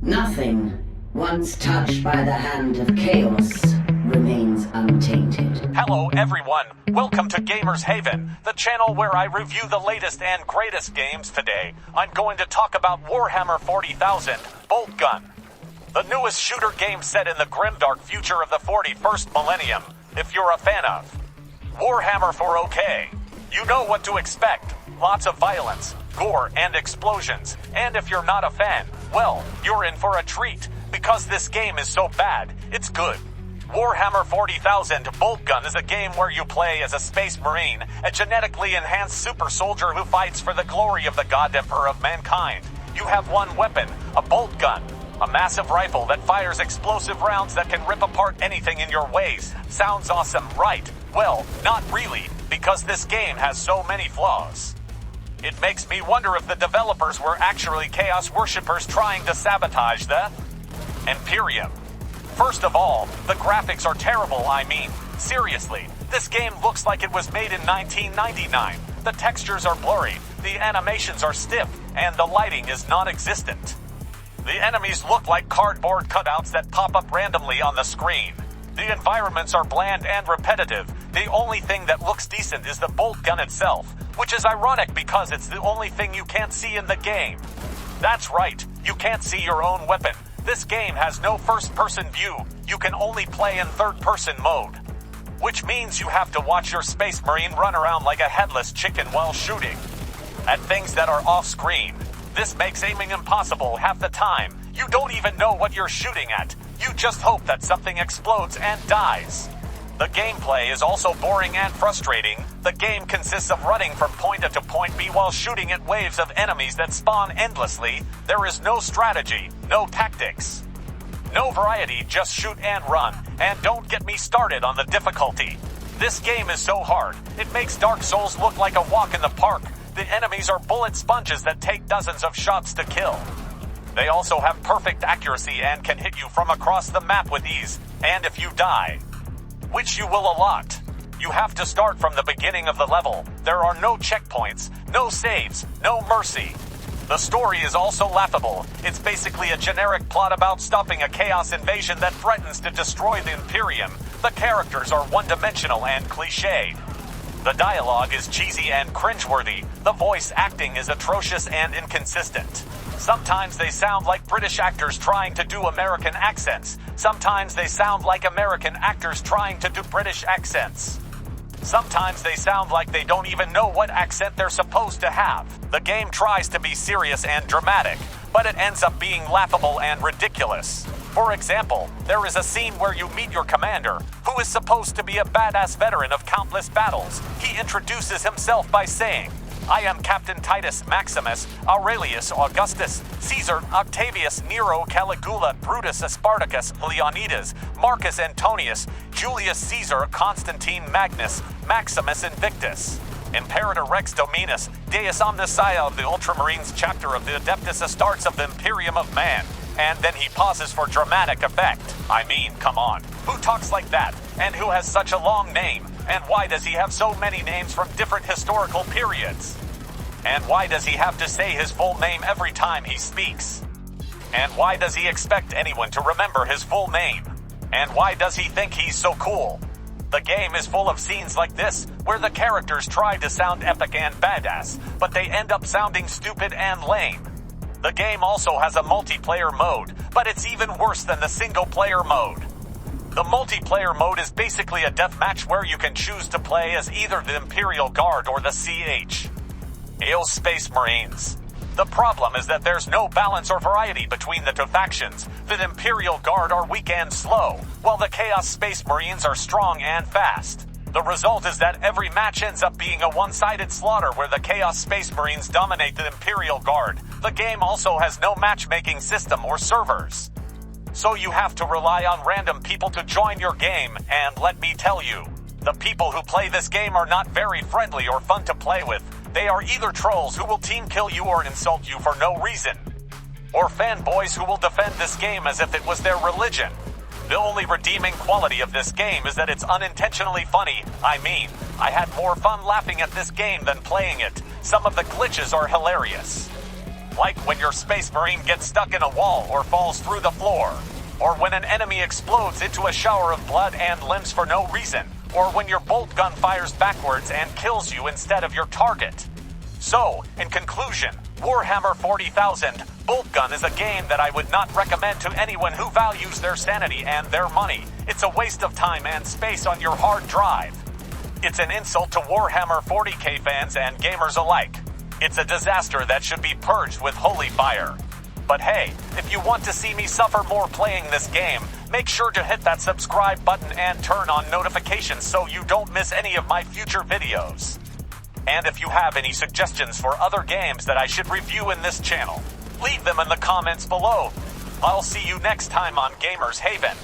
Nothing, once touched by the hand of chaos, remains untainted. Hello everyone, welcome to Gamers Haven, the channel where I review the latest and greatest games. Today, I'm going to talk about Warhammer 40,000, Boltgun, the newest shooter game set in the grimdark future of the 41st millennium, if you're a fan of Warhammer 4OK. You know what to expect, lots of violence, gore, and explosions, and if you're not a fan, well, you're in for a treat, because this game is so bad, it's good. Warhammer 40,000 Boltgun is a game where you play as a space marine, a genetically enhanced super soldier who fights for the glory of the God Emperor of mankind. You have one weapon, a Boltgun, a massive rifle that fires explosive rounds that can rip apart anything in your ways. Sounds awesome, right? Well, not really, because this game has so many flaws. It makes me wonder if the developers were actually Chaos worshippers trying to sabotage the Imperium. First of all, the graphics are terrible, seriously. This game looks like it was made in 1999. The textures are blurry, the animations are stiff, and the lighting is non-existent. The enemies look like cardboard cutouts that pop up randomly on the screen. The environments are bland and repetitive. The only thing that looks decent is the Boltgun itself, which is ironic because it's the only thing you can't see in the game. That's right, you can't see your own weapon. This game has no first-person view. You can only play in third-person mode, which means you have to watch your Space Marine run around like a headless chicken while shooting at things that are off-screen. This makes aiming impossible half the time. You don't even know what you're shooting at. You just hope that something explodes and dies. The gameplay is also boring and frustrating. The game consists of running from point A to point B while shooting at waves of enemies that spawn endlessly. There is no strategy, no tactics, no variety, just shoot and run. And don't get me started on the difficulty. This game is so hard, it makes Dark Souls look like a walk in the park. The enemies are bullet sponges that take dozens of shots to kill. They also have perfect accuracy and can hit you from across the map with ease. And if you die, which you will a lot, you have to start from the beginning of the level. There are no checkpoints, no saves, no mercy. The story is also laughable. It's basically a generic plot about stopping a chaos invasion that threatens to destroy the Imperium. The characters are one-dimensional and cliched. The dialogue is cheesy and cringeworthy. The voice acting is atrocious and inconsistent. Sometimes they sound like British actors trying to do American accents. Sometimes they sound like American actors trying to do British accents. Sometimes they sound like they don't even know what accent they're supposed to have. The game tries to be serious and dramatic, but it ends up being laughable and ridiculous. For example, there is a scene where you meet your commander, who is supposed to be a badass veteran of countless battles. He introduces himself by saying, "I am Captain Titus Maximus, Aurelius Augustus, Caesar, Octavius, Nero, Caligula, Brutus, Spartacus, Leonidas, Marcus Antonius, Julius Caesar, Constantine Magnus, Maximus Invictus, Imperator Rex Dominus, Deus Omnissiah of the Ultramarines chapter of the Adeptus Astartes of the Imperium of Man." And then he pauses for dramatic effect. Come on, who talks like that? And who has such a long name? And why does he have so many names from different historical periods? And why does he have to say his full name every time he speaks? And why does he expect anyone to remember his full name? And why does he think he's so cool? The game is full of scenes like this, where the characters try to sound epic and badass, but they end up sounding stupid and lame. The game also has a multiplayer mode, but it's even worse than the single-player mode. The multiplayer mode is basically a deathmatch where you can choose to play as either the Imperial Guard or the Chaos Space Marines. The problem is that there's no balance or variety between the two factions. The Imperial Guard are weak and slow, while the Chaos Space Marines are strong and fast. The result is that every match ends up being a one-sided slaughter where the Chaos Space Marines dominate the Imperial Guard. The game also has no matchmaking system or servers, so you have to rely on random people to join your game, and let me tell you, the people who play this game are not very friendly or fun to play with. They are either trolls who will team kill you or insult you for no reason, or fanboys who will defend this game as if it was their religion. The only redeeming quality of this game is that it's unintentionally funny. I had more fun laughing at this game than playing it. Some of the glitches are hilarious. Like when your Space Marine gets stuck in a wall or falls through the floor. Or when an enemy explodes into a shower of blood and limbs for no reason. Or when your bolt gun fires backwards and kills you instead of your target. So, in conclusion, Warhammer 40,000 Boltgun is a game that I would not recommend to anyone who values their sanity and their money. It's a waste of time and space on your hard drive. It's an insult to Warhammer 40k fans and gamers alike. It's a disaster that should be purged with holy fire. But hey, if you want to see me suffer more playing this game, make sure to hit that subscribe button and turn on notifications so you don't miss any of my future videos. And if you have any suggestions for other games that I should review in this channel, leave them in the comments below. I'll see you next time on Gamers Haven.